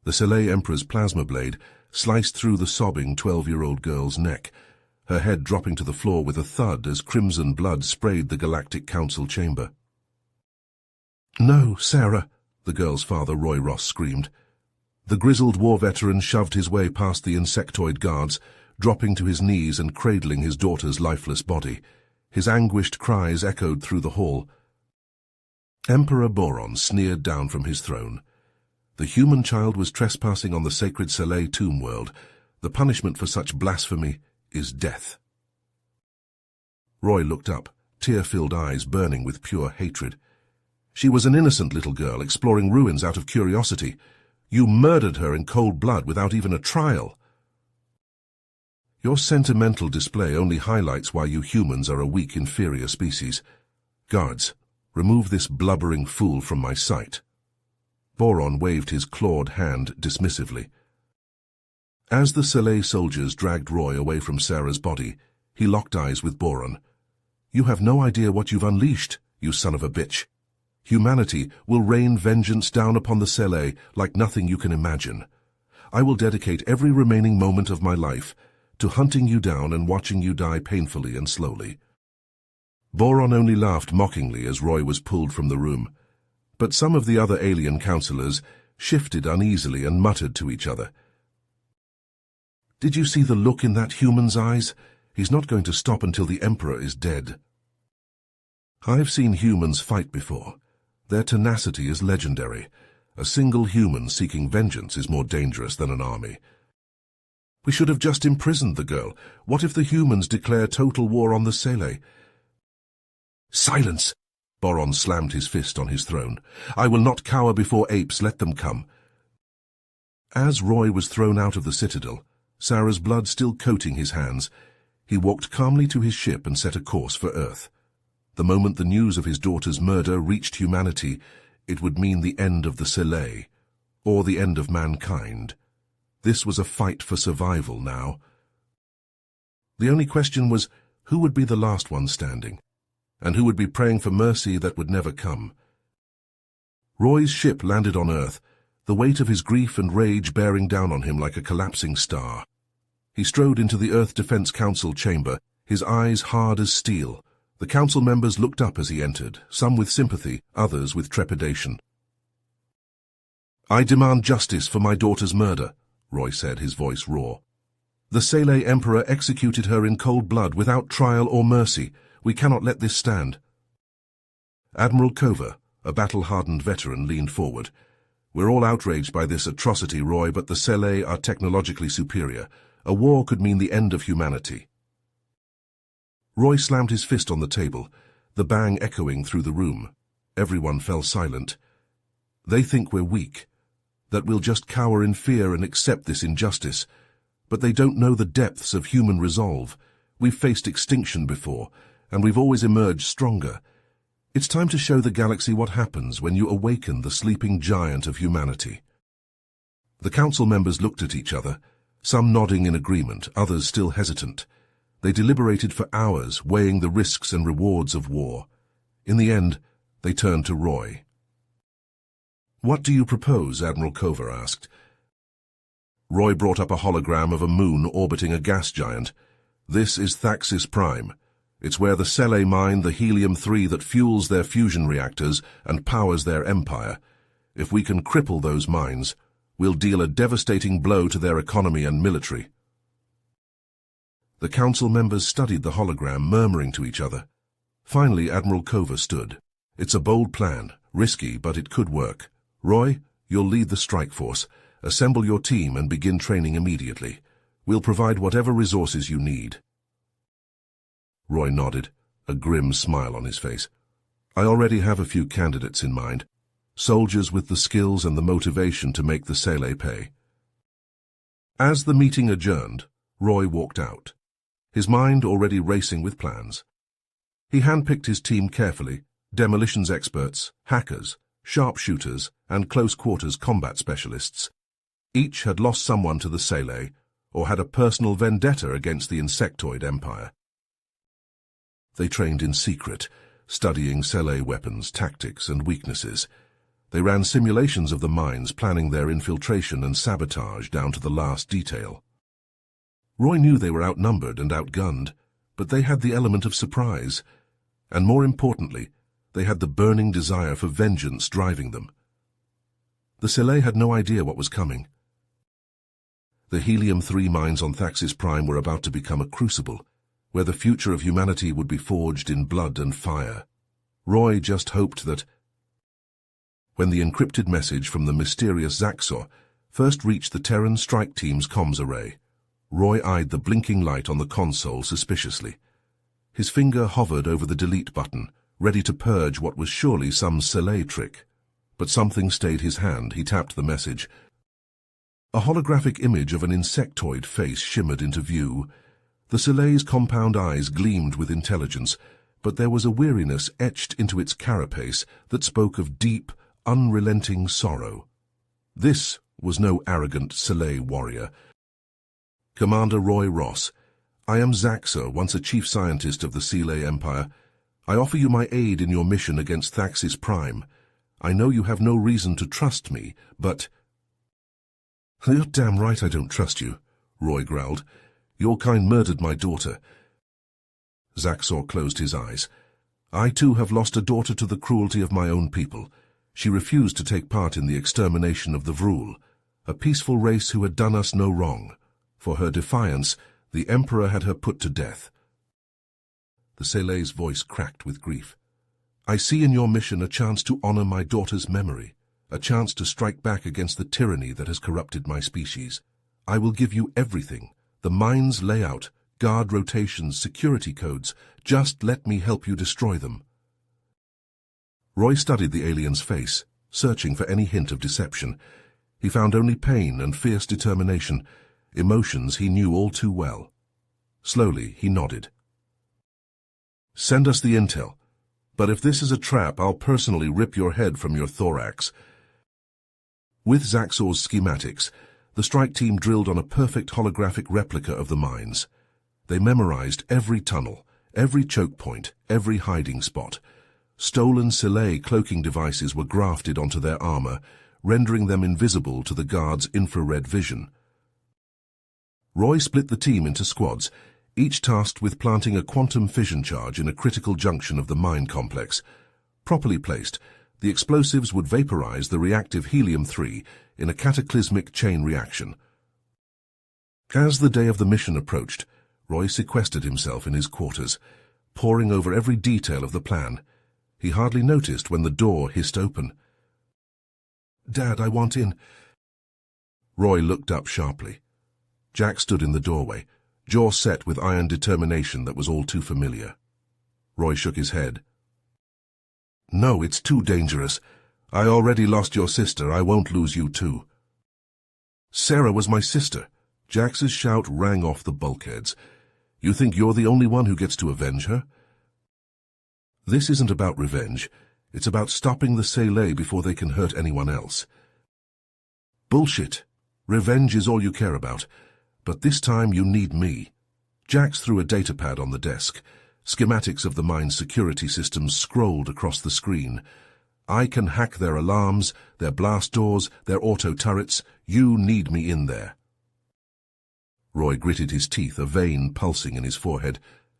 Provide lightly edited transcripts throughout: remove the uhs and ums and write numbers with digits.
The Selay Emperor's plasma blade sliced through the sobbing 12-year-old girl's neck, her head dropping to the floor with a thud as crimson blood sprayed the Galactic Council chamber. "No, Sarah," the girl's father, Roy Ross, screamed. The grizzled war veteran shoved his way past the insectoid guards, dropping to his knees and cradling his daughter's lifeless body. His anguished cries echoed through the hall. Emperor Boron sneered down from his throne. The human child was trespassing on the sacred Selay tomb world. The punishment for such blasphemy is death. Roy looked up, tear-filled eyes burning with pure hatred. She was an innocent little girl exploring ruins out of curiosity. You murdered her in cold blood without even a trial. Your sentimental display only highlights why you humans are a weak, inferior species. Guards, remove this blubbering fool from my sight. Boron waved his clawed hand dismissively. As the Selay soldiers dragged Roy away from Sarah's body, he locked eyes with Boron. "You have no idea what you've unleashed, you son of a bitch. Humanity will rain vengeance down upon the Selay like nothing you can imagine. I will dedicate every remaining moment of my life to hunting you down and watching you die painfully and slowly." Boron only laughed mockingly as Roy was pulled from the room, but some of the other alien counselors shifted uneasily and muttered to each other. "Did you see the look in that human's eyes? He's not going to stop until the Emperor is dead." I've seen humans fight before. Their tenacity is legendary. A single human seeking vengeance is more dangerous than an army. We should have just imprisoned the girl. What if the humans declare total war on the Selay? "Silence!" Boron slammed his fist on his throne. "I will not cower before apes, let them come." As Roy was thrown out of the citadel, Sarah's blood still coating his hands, he walked calmly to his ship and set a course for Earth. The moment the news of his daughter's murder reached humanity, it would mean the end of the Selay, or the end of mankind. This was a fight for survival now. The only question was, who would be the last one standing? And who would be praying for mercy that would never come? Roy's ship landed on Earth, the weight of his grief and rage bearing down on him like a collapsing star. He strode into the Earth Defense Council chamber, his eyes hard as steel. The council members looked up as he entered, some with sympathy, others with trepidation. "I demand justice for my daughter's murder," Roy said, his voice raw. "The Selay Emperor executed her in cold blood without trial or mercy. We cannot let this stand." Admiral Cover, a battle-hardened veteran, leaned forward. "We're all outraged by this atrocity, Roy, but the Selay are technologically superior. A war could mean the end of humanity." Roy slammed his fist on the table, the bang echoing through the room. Everyone fell silent. "They think we're weak, that we'll just cower in fear and accept this injustice. But they don't know the depths of human resolve. We've faced extinction before, and we've always emerged stronger. It's time to show the galaxy what happens when you awaken the sleeping giant of humanity." The council members looked at each other, some nodding in agreement, others still hesitant. They deliberated for hours, weighing the risks and rewards of war. In the end, they turned to Roy. "What do you propose?" Admiral Cover asked. Roy brought up a hologram of a moon orbiting a gas giant. "This is Thaxis Prime. It's where the Selay mine the helium-3 that fuels their fusion reactors and powers their empire. If we can cripple those mines, we'll deal a devastating blow to their economy and military." The council members studied the hologram, murmuring to each other. Finally, Admiral Cover stood. "It's a bold plan, risky, but it could work. Roy, you'll lead the strike force. Assemble your team and begin training immediately. We'll provide whatever resources you need." Roy nodded, a grim smile on his face. "I already have a few candidates in mind. Soldiers with the skills and the motivation to make the Selay pay." As the meeting adjourned, Roy walked out, his mind already racing with plans. He handpicked his team carefully: demolitions experts, hackers, sharpshooters, and close-quarters combat specialists. Each had lost someone to the Selay, or had a personal vendetta against the insectoid empire. They trained in secret, studying Selay weapons, tactics, and weaknesses. They ran simulations of the mines, planning their infiltration and sabotage down to the last detail. Roy knew they were outnumbered and outgunned, but they had the element of surprise, and more importantly, they had the burning desire for vengeance driving them. The Selay had no idea what was coming. The Helium-3 mines on Thaxis Prime were about to become a crucible, where the future of humanity would be forged in blood and fire. Roy just hoped that, when the encrypted message from the mysterious Zaxor first reached the Terran strike team's comms array, Roy eyed the blinking light on the console suspiciously. His finger hovered over the delete button, ready to purge what was surely some Selay trick. But something stayed his hand. He tapped the message. A holographic image of an insectoid face shimmered into view. The Selay's compound eyes gleamed with intelligence, but there was a weariness etched into its carapace that spoke of deep, unrelenting sorrow. This was no arrogant Selay warrior. Commander Roy Ross, I am Zaxor, once a chief scientist of the Selay Empire. I offer you my aid in your mission against Thaxis Prime. I know you have no reason to trust me, but— You're damn right I don't trust you, Roy growled. Your kind murdered my daughter. Zaxor closed his eyes. I too have lost a daughter to the cruelty of my own people. She refused to take part in the extermination of the Vrul, a peaceful race who had done us no wrong. For her defiance, the Emperor had her put to death. The Selay's voice cracked with grief. I see in your mission a chance to honor my daughter's memory, a chance to strike back against the tyranny that has corrupted my species. I will give you everything, the mine's layout, guard rotations, security codes. Just let me help you destroy them. Roy studied the alien's face, searching for any hint of deception. He found only pain and fierce determination, emotions he knew all too well. Slowly, he nodded. Send us the intel. But if this is a trap, I'll personally rip your head from your thorax. With Zaxor's schematics, the strike team drilled on a perfect holographic replica of the mines. They memorized every tunnel, every choke point, every hiding spot. Stolen Selay cloaking devices were grafted onto their armor, rendering them invisible to the guards' infrared vision. Roy split the team into squads, each tasked with planting a quantum fission charge in a critical junction of the mine complex. Properly placed, the explosives would vaporize the reactive Helium-3 in a cataclysmic chain reaction. As the day of the mission approached, Roy sequestered himself in his quarters, poring over every detail of the plan. He hardly noticed when the door hissed open. Dad, I want in. Roy looked up sharply. Jack stood in the doorway, jaw set with iron determination that was all too familiar. Roy shook his head. No, it's too dangerous. I already lost your sister. I won't lose you too. Sarah was my sister. Jax's shout rang off the bulkheads. You think you're the only one who gets to avenge her? This isn't about revenge. It's about stopping the Selay before they can hurt anyone else. Bullshit. Revenge is all you care about. But this time you need me. Jax threw a datapad on the desk. Schematics of the mine's security systems scrolled across the screen. I can hack their alarms, their blast doors, their auto turrets. You need me in there. Roy gritted his teeth, a vein pulsing in his forehead.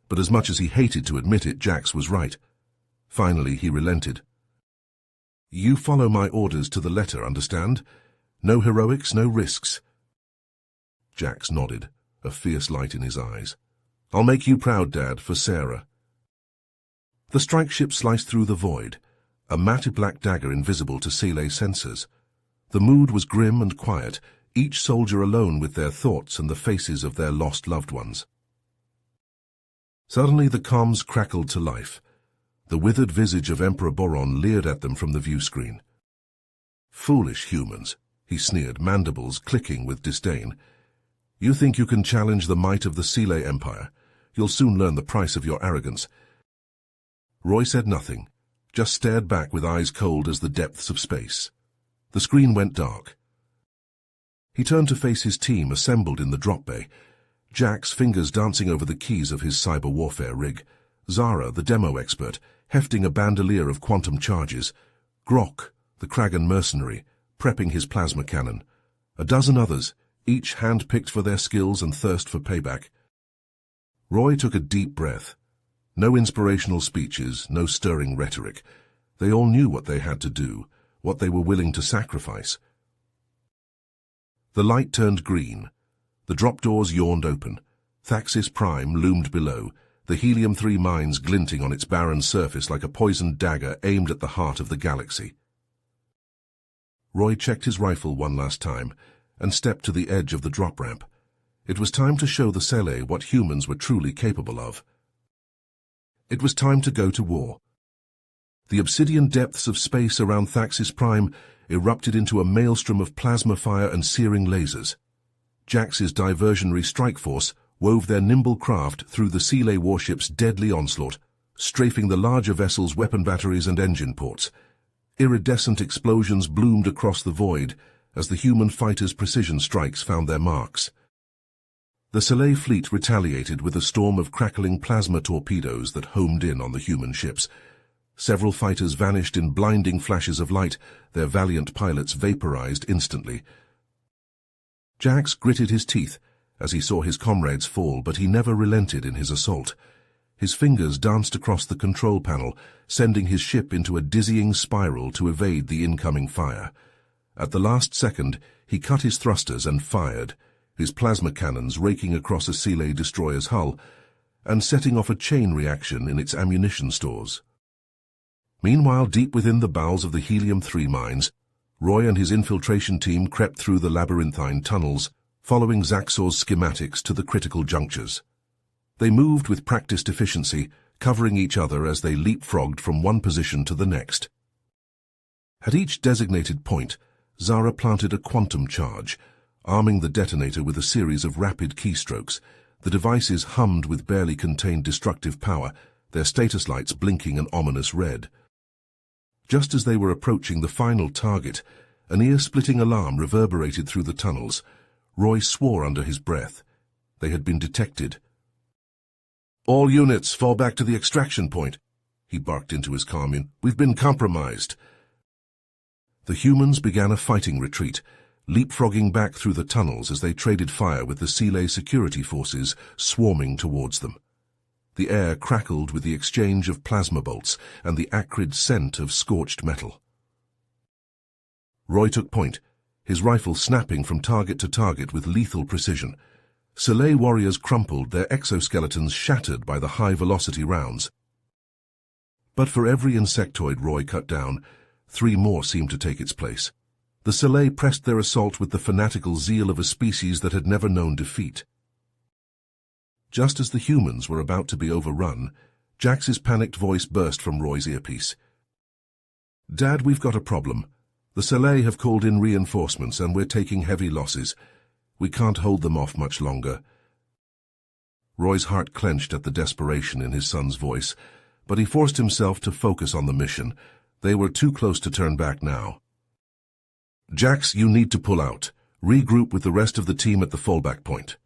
But as much as he hated to admit it, Jax was right. Finally, he relented. You follow my orders to the letter, understand? No heroics, no risks. Jax nodded, a fierce light in his eyes. I'll make you proud, Dad, for Sarah. The strike ship sliced through the void, a matte black dagger invisible to Selay sensors. The mood was grim and quiet, each soldier alone with their thoughts and the faces of their lost loved ones. Suddenly the comms crackled to life. The withered visage of Emperor Boron leered at them from the view screen. Foolish humans, he sneered, mandibles clicking with disdain. You think you can challenge the might of the Selay Empire? You'll soon learn the price of your arrogance. Roy said nothing, just stared back with eyes cold as the depths of space. The screen went dark. He turned to face his team assembled in the drop bay, Jack's fingers dancing over the keys of his cyber warfare rig, Zara, the demo expert, hefting a bandolier of quantum charges, Grok, the Kragan mercenary, prepping his plasma cannon. A dozen others, each hand-picked for their skills and thirst for payback. Roy took a deep breath. No inspirational speeches, no stirring rhetoric. They all knew what they had to do, what they were willing to sacrifice. The light turned green. The drop doors yawned open. Thaxis Prime loomed below, the helium-3 mines glinting on its barren surface like a poisoned dagger aimed at the heart of the galaxy. Roy checked his rifle one last time and stepped to the edge of the drop ramp. It was time to show the Sele what humans were truly capable of. It was time to go to war. The obsidian depths of space around Thaxis Prime erupted into a maelstrom of plasma fire and searing lasers. Jax's diversionary strike force wove their nimble craft through the Sele warship's deadly onslaught, strafing the larger vessel's weapon batteries and engine ports. Iridescent explosions bloomed across the void as the human fighters' precision strikes found their marks. The Sele fleet retaliated with a storm of crackling plasma torpedoes that homed in on the human ships. Several fighters vanished in blinding flashes of light, their valiant pilots vaporized instantly. Jax gritted his teeth as he saw his comrades fall, but he never relented in his assault. His fingers danced across the control panel, sending his ship into a dizzying spiral to evade the incoming fire. At the last second, he cut his thrusters and fired, his plasma cannons raking across a Sele destroyer's hull and setting off a chain reaction in its ammunition stores. Meanwhile, deep within the bowels of the helium-3 mines, Roy and his infiltration team crept through the labyrinthine tunnels, following Zaxor's schematics to the critical junctures. They moved with practiced efficiency, covering each other as they leapfrogged from one position to the next. At each designated point, Zara planted a quantum charge, arming the detonator with a series of rapid keystrokes. The devices hummed with barely contained destructive power, their status lights blinking an ominous red. Just as they were approaching the final target, an ear-splitting alarm reverberated through the tunnels. Roy swore under his breath. They had been detected. "All units, fall back to the extraction point," he barked into his commune. "We've been compromised." The humans began a fighting retreat, leapfrogging back through the tunnels as they traded fire with the Sele security forces swarming towards them. The air crackled with the exchange of plasma bolts and the acrid scent of scorched metal. Roy took point, his rifle snapping from target to target with lethal precision. Sele warriors crumpled, their exoskeletons shattered by the high-velocity rounds. But for every insectoid Roy cut down, 3 more seemed to take its place. The Sele pressed their assault with the fanatical zeal of a species that had never known defeat. Just as the humans were about to be overrun, Jax's panicked voice burst from Roy's earpiece. "Dad, we've got a problem. The Sele have called in reinforcements and we're taking heavy losses. We can't hold them off much longer." Roy's heart clenched at the desperation in his son's voice, but he forced himself to focus on the mission. They were too close to turn back now. "Jax, you need to pull out. Regroup with the rest of the team at the fallback point."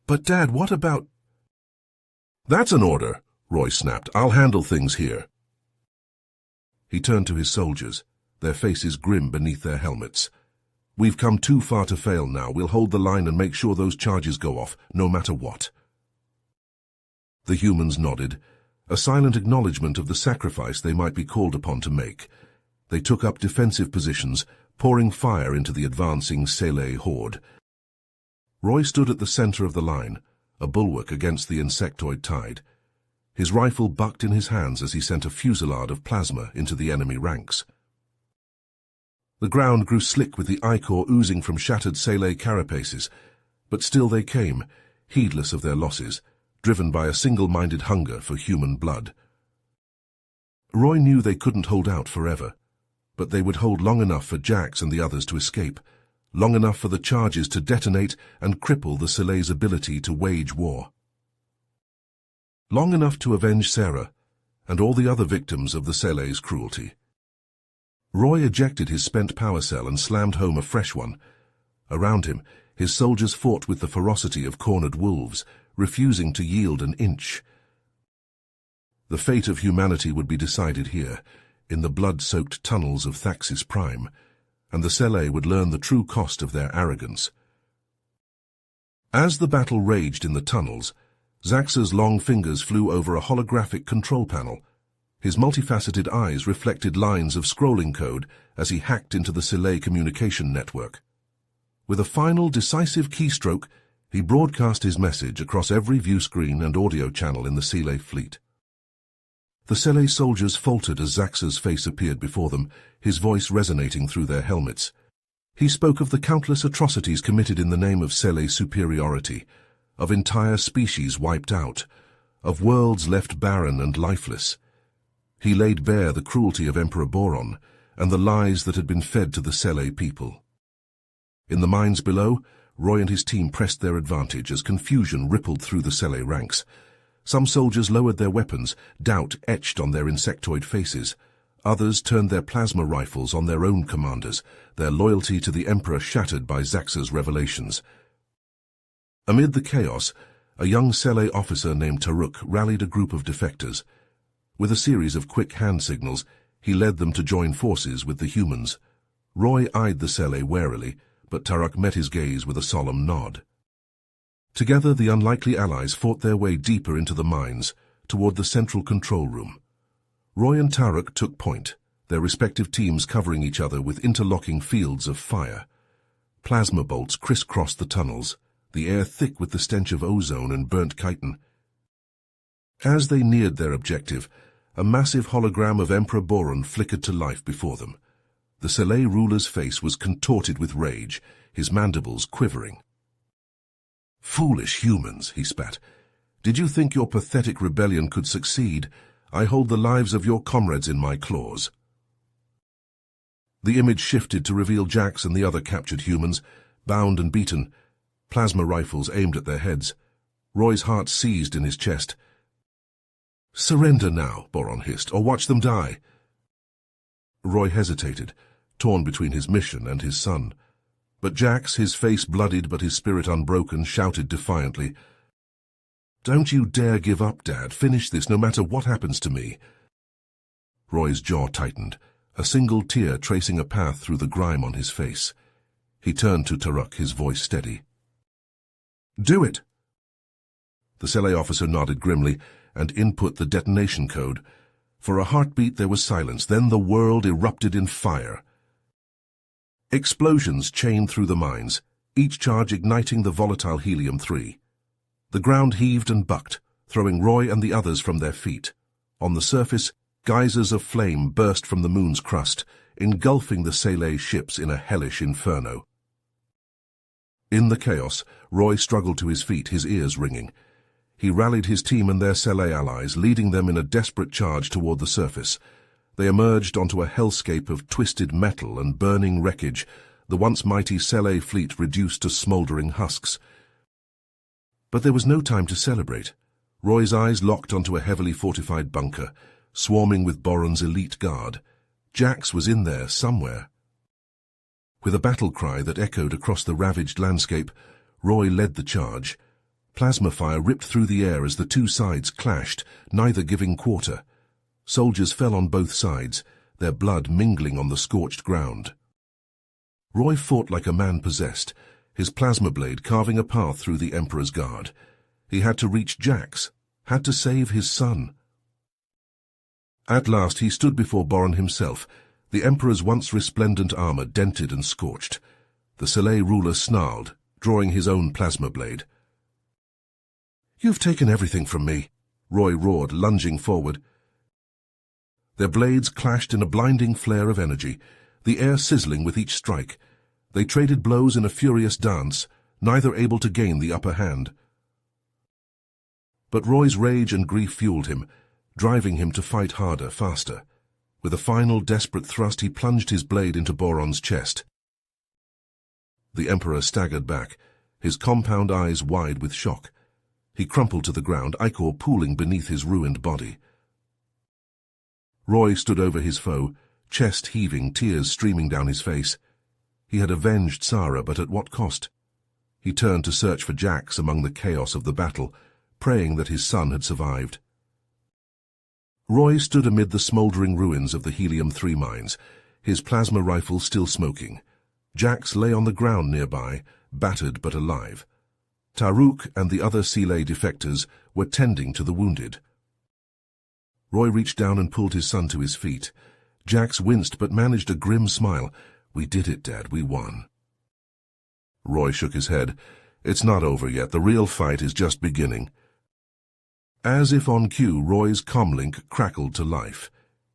"But Dad, what about—" "That's an order," Roy snapped. "I'll handle things here." He turned to his soldiers, their faces grim beneath their helmets. "We've come too far to fail now. We'll hold the line and make sure those charges go off, no matter what." The humans nodded, a silent acknowledgement of the sacrifice they might be called upon to make. They took up defensive positions, pouring fire into the advancing Sele horde. Roy stood at the center of the line, a bulwark against the insectoid tide. His rifle bucked in his hands as he sent a fusillade of plasma into the enemy ranks. The ground grew slick with the ichor oozing from shattered Sele carapaces, but still they came, heedless of their losses, driven by a single-minded hunger for human blood. Roy knew they couldn't hold out forever, but they would hold long enough for Jax and the others to escape, long enough for the charges to detonate and cripple the Sele's ability to wage war. Long enough to avenge Sarah and all the other victims of the Sele's cruelty. Roy ejected his spent power cell and slammed home a fresh one. Around him, his soldiers fought with the ferocity of cornered wolves, refusing to yield an inch. The fate of humanity would be decided here, in the blood-soaked tunnels of Thaxis Prime, and the Selay would learn the true cost of their arrogance. As the battle raged in the tunnels, Zax's long fingers flew over a holographic control panel. His multifaceted eyes reflected lines of scrolling code as he hacked into the Selay communication network. With a final, decisive keystroke, he broadcast his message across every view screen and audio channel in the Selay fleet. The Selay soldiers faltered as Zax's face appeared before them, his voice resonating through their helmets. He spoke of the countless atrocities committed in the name of Selay superiority, of entire species wiped out, of worlds left barren and lifeless. He laid bare the cruelty of Emperor Boron and the lies that had been fed to the Selay people. In the mines below, Roy and his team pressed their advantage as confusion rippled through the Selay ranks. Some soldiers lowered their weapons, doubt etched on their insectoid faces. Others turned their plasma rifles on their own commanders, their loyalty to the Emperor shattered by Zax's revelations. Amid the chaos, a young Selay officer named Taruk rallied a group of defectors. With a series of quick hand signals, he led them to join forces with the humans. Roy eyed the Selay warily, but Taruk met his gaze with a solemn nod. Together, the unlikely allies fought their way deeper into the mines, toward the central control room. Roy and Taruk took point, their respective teams covering each other with interlocking fields of fire. Plasma bolts crisscrossed the tunnels, the air thick with the stench of ozone and burnt chitin. As they neared their objective, a massive hologram of Emperor Boron flickered to life before them. The Selay ruler's face was contorted with rage, his mandibles quivering. "Foolish humans," he spat. "Did you think your pathetic rebellion could succeed? I hold the lives of your comrades in my claws." The image shifted to reveal Jax and the other captured humans, bound and beaten, plasma rifles aimed at their heads. Roy's heart seized in his chest. "Surrender now," Boron hissed, "or watch them die." Roy hesitated, torn between his mission and his son. But Jax, his face bloodied but his spirit unbroken, shouted defiantly, "Don't you dare give up, Dad. Finish this no matter what happens to me." Roy's jaw tightened, a single tear tracing a path through the grime on his face. He turned to Taruk, his voice steady. "Do it!" The Selay officer nodded grimly and input the detonation code. For a heartbeat there was silence, then the world erupted in fire. Explosions chained through the mines, each charge igniting the volatile helium-3. The ground heaved and bucked, throwing Roy and the others from their feet. On the surface, geysers of flame burst from the moon's crust, engulfing the Selay ships in a hellish inferno. In the chaos, Roy struggled to his feet, his ears ringing. He rallied his team and their Selay allies, leading them in a desperate charge toward the surface. They emerged onto a hellscape of twisted metal and burning wreckage, the once mighty Selay fleet reduced to smoldering husks. But there was no time to celebrate. Roy's eyes locked onto a heavily fortified bunker, swarming with Boron's elite guard. Jax was in there somewhere. With a battle cry that echoed across the ravaged landscape, Roy led the charge. Plasma fire ripped through the air as the two sides clashed, neither giving quarter. Soldiers fell on both sides, their blood mingling on the scorched ground. Roy fought like a man possessed, his plasma blade carving a path through the Emperor's guard. He had to reach Jax, had to save his son. At last he stood before Boron himself, the Emperor's once resplendent armor dented and scorched. The Selay ruler snarled, drawing his own plasma blade. "You've taken everything from me," Roy roared, lunging forward. Their blades clashed in a blinding flare of energy, the air sizzling with each strike. They traded blows in a furious dance, neither able to gain the upper hand. But Roy's rage and grief fueled him, driving him to fight harder, faster. With a final desperate thrust, he plunged his blade into Boron's chest. The Emperor staggered back, his compound eyes wide with shock. He crumpled to the ground, ichor pooling beneath his ruined body. Roy stood over his foe, chest heaving, tears streaming down his face. He had avenged Sara, but at what cost? He turned to search for Jax among the chaos of the battle, praying that his son had survived. Roy stood amid the smouldering ruins of the Helium-3 mines, his plasma rifle still smoking. Jax lay on the ground nearby, battered but alive. Taruk and the other Seeley defectors were tending to the wounded. Roy reached down and pulled his son to his feet. Jax winced but managed a grim smile. "We did it, Dad. We won." Roy shook his head. "It's not over yet. The real fight is just beginning." As if on cue, Roy's comlink crackled to life.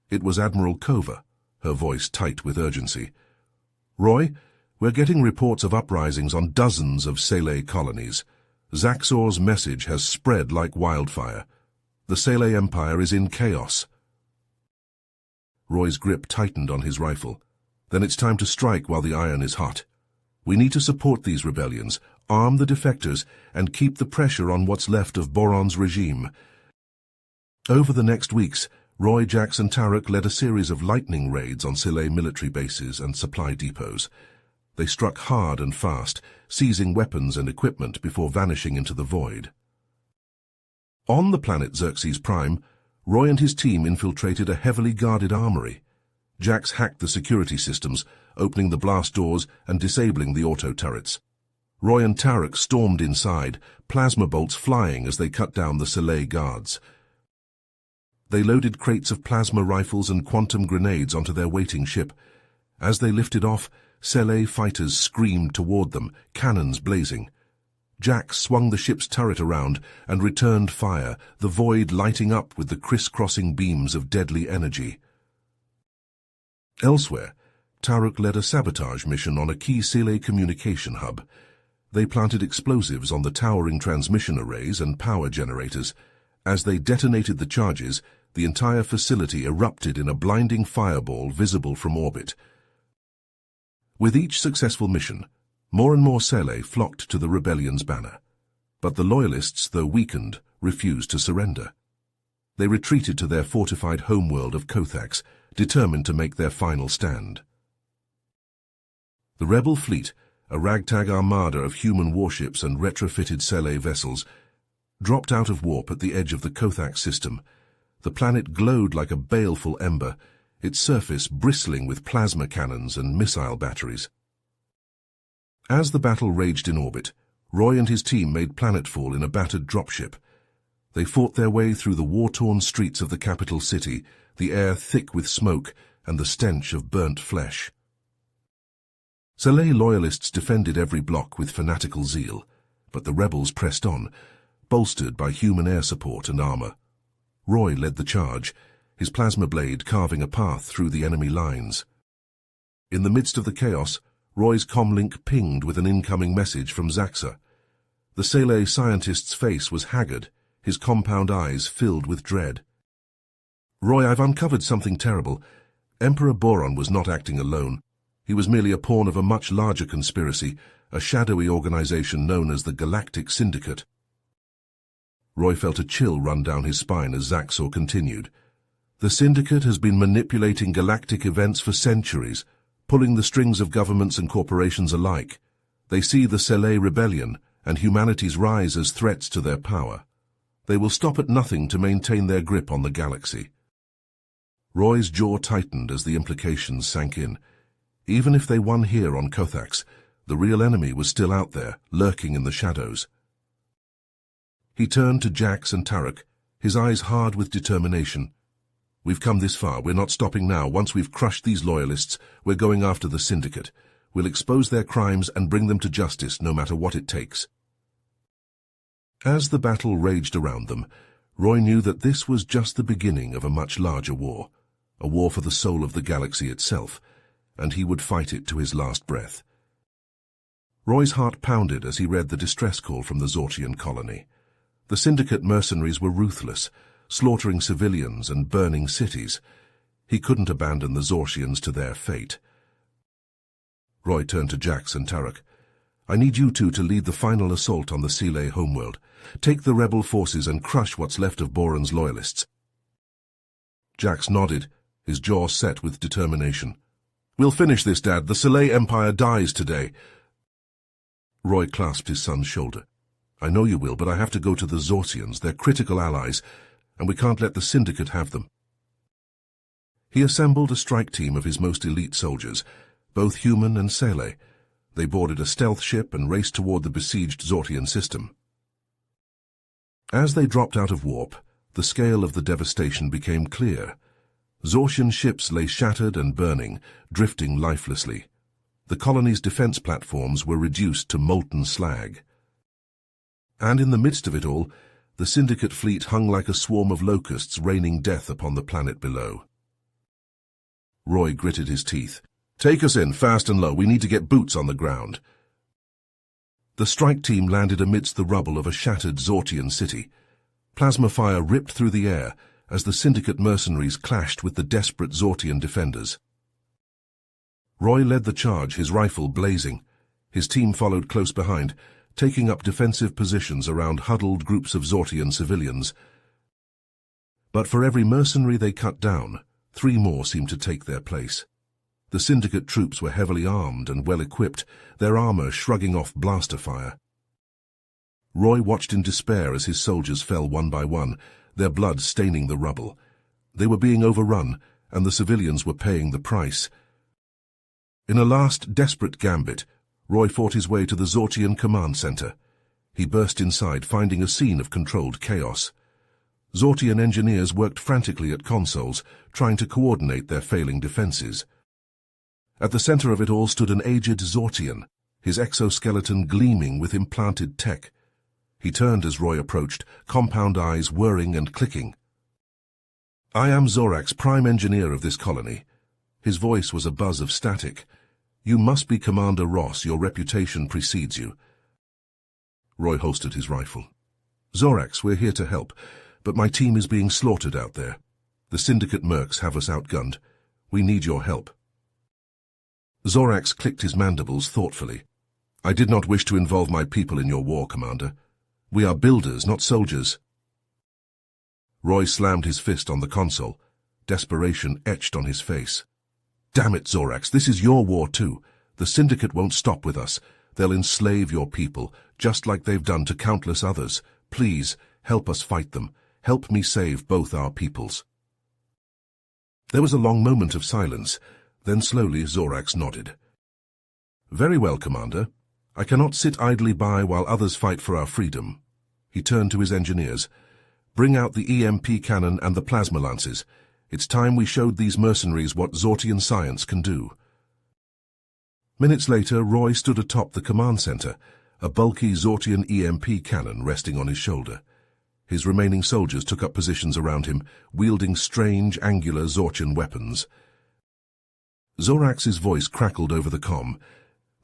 It was Admiral Kova, her voice tight with urgency. "Roy, we're getting reports of uprisings on dozens of Seeley colonies. Zaxor's message has spread like wildfire. The Seeley Empire is in chaos." Roy's grip tightened on his rifle. "Then it's time to strike while the iron is hot. We need to support these rebellions, arm the defectors, and keep the pressure on what's left of Boron's regime." Over the next weeks, Roy, Jax, and Tarek led a series of lightning raids on Seeley military bases and supply depots. They struck hard and fast, seizing weapons and equipment before vanishing into the void. On the planet Xerxes Prime, Roy and his team infiltrated a heavily guarded armory. Jax hacked the security systems, opening the blast doors and disabling the auto turrets. Roy and Tarek stormed inside, plasma bolts flying as they cut down the Seeley guards. They loaded crates of plasma rifles and quantum grenades onto their waiting ship. As they lifted off, Seeley fighters screamed toward them, cannons blazing. Jax swung the ship's turret around and returned fire, the void lighting up with the crisscrossing beams of deadly energy. Elsewhere, Tarek led a sabotage mission on a key Seeley communication hub. They planted explosives on the towering transmission arrays and power generators. As they detonated the charges, the entire facility erupted in a blinding fireball visible from orbit. With each successful mission, more and more Seeley flocked to the rebellion's banner. But the Loyalists, though weakened, refused to surrender. They retreated to their fortified homeworld of Kothax, determined to make their final stand. The rebel fleet, a ragtag armada of human warships and retrofitted Seeley vessels, dropped out of warp at the edge of the Kothax system. The planet glowed like a baleful ember, its surface bristling with plasma cannons and missile batteries. As the battle raged in orbit, Roy and his team made planetfall in a battered dropship. They fought their way through the war-torn streets of the capital city, the air thick with smoke and the stench of burnt flesh. Seeley loyalists defended every block with fanatical zeal, but the rebels pressed on, bolstered by human air support and armor. Roy led the charge, his plasma blade carving a path through the enemy lines. In the midst of the chaos, Roy's comlink pinged with an incoming message from Zaxor. The Seeley scientist's face was haggard, his compound eyes filled with dread. "Roy, I've uncovered something terrible. Emperor Boron was not acting alone. He was merely a pawn of a much larger conspiracy, a shadowy organization known as the Galactic Syndicate." Roy felt a chill run down his spine as Zaxor continued. "The Syndicate has been manipulating galactic events for centuries, pulling the strings of governments and corporations alike. They see the Seeley rebellion and humanity's rise as threats to their power. They will stop at nothing to maintain their grip on the galaxy." Roy's jaw tightened as the implications sank in. Even if they won here on Kothax, the real enemy was still out there, lurking in the shadows. He turned to Jax and Tarek, his eyes hard with determination. "We've come this far. We're not stopping now. Once we've crushed these loyalists, we're going after the Syndicate. We'll expose their crimes and bring them to justice, no matter what it takes." As the battle raged around them, Roy knew that this was just the beginning of a much larger war, a war for the soul of the galaxy itself, and he would fight it to his last breath. Roy's heart pounded as he read the distress call from the Zortian colony. The Syndicate mercenaries were ruthless, slaughtering civilians and burning cities. He couldn't abandon the Zortians to their fate. Roy turned to Jax and Tarek. "I need you two to lead the final assault on the Seeley homeworld. Take the rebel forces and crush what's left of Boron's loyalists." Jax nodded, his jaw set with determination. "We'll finish this, Dad. The Seeley Empire dies today." Roy clasped his son's shoulder. "I know you will, but I have to go to the Zortians. They're critical allies, and we can't let the Syndicate have them. He assembled a strike team of his most elite soldiers, both human and Sele. They boarded a stealth ship and raced toward the besieged Zortian system. As they dropped out of warp, the scale of the devastation became clear. Zortian ships lay shattered and burning, drifting lifelessly. The colony's defense platforms were reduced to molten slag. And in the midst of it all, the Syndicate fleet hung like a swarm of locusts raining death upon the planet below. Roy gritted his teeth. "Take us in, fast and low. We need to get boots on the ground." The strike team landed amidst the rubble of a shattered Zortian city. Plasma fire ripped through the air as the Syndicate mercenaries clashed with the desperate Zortian defenders. Roy led the charge, his rifle blazing. His team followed close behind, taking up defensive positions around huddled groups of Zortian civilians. But for every mercenary they cut down, 3 more seemed to take their place. The Syndicate troops were heavily armed and well-equipped, their armor shrugging off blaster fire. Roy watched in despair as his soldiers fell one by one, their blood staining the rubble. They were being overrun, and the civilians were paying the price. In a last desperate gambit, Roy fought his way to the Zortian command center. He burst inside, finding a scene of controlled chaos. Zortian engineers worked frantically at consoles, trying to coordinate their failing defenses. At the center of it all stood an aged Zortian, his exoskeleton gleaming with implanted tech. He turned as Roy approached, compound eyes whirring and clicking. "I am Zorax, prime engineer of this colony." His voice was a buzz of static. "You must be Commander Ross, your reputation precedes you." Roy holstered his rifle. "Zorax, we're here to help, but my team is being slaughtered out there. The Syndicate mercs have us outgunned. We need your help." Zorax clicked his mandibles thoughtfully. "I did not wish to involve my people in your war, Commander. We are builders, not soldiers." Roy slammed his fist on the console, desperation etched on his face. "Damn it, Zorax, this is your war too. The Syndicate won't stop with us. They'll enslave your people, just like they've done to countless others. Please, help us fight them. Help me save both our peoples." There was a long moment of silence. Then slowly Zorax nodded. "Very well, Commander. I cannot sit idly by while others fight for our freedom." He turned to his engineers. "Bring out the EMP cannon and the plasma lances. It's time we showed these mercenaries what Zortian science can do." Minutes later, Roy stood atop the command center, a bulky Zortian EMP cannon resting on his shoulder. His remaining soldiers took up positions around him, wielding strange, angular Zortian weapons. Zorax's voice crackled over the comm.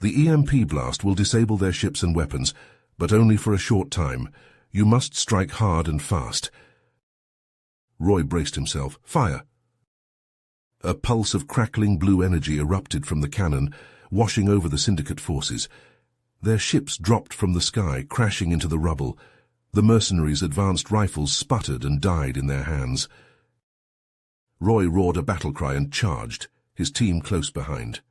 "The EMP blast will disable their ships and weapons, but only for a short time. You must strike hard and fast." Roy braced himself. "Fire!" A pulse of crackling blue energy erupted from the cannon, washing over the Syndicate forces. Their ships dropped from the sky, crashing into the rubble. The mercenaries' advanced rifles sputtered and died in their hands. Roy roared a battle cry and charged, his team close behind.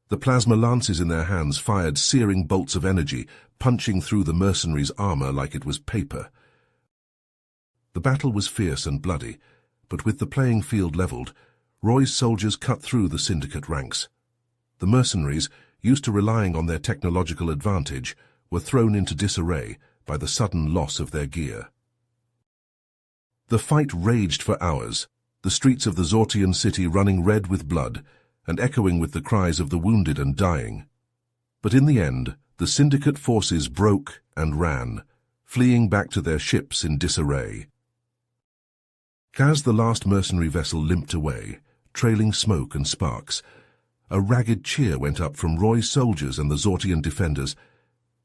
The plasma lances in their hands fired searing bolts of energy, punching through the mercenaries' armor like it was paper. The battle was fierce and bloody, but with the playing field leveled, Roy's soldiers cut through the Syndicate ranks. The mercenaries, used to relying on their technological advantage, were thrown into disarray by the sudden loss of their gear. The fight raged for hours, the streets of the Zortian city running red with blood and echoing with the cries of the wounded and dying. But in the end, the Syndicate forces broke and ran, fleeing back to their ships in disarray. As the last mercenary vessel limped away, trailing smoke and sparks, a ragged cheer went up from Roy's soldiers and the Zortian defenders.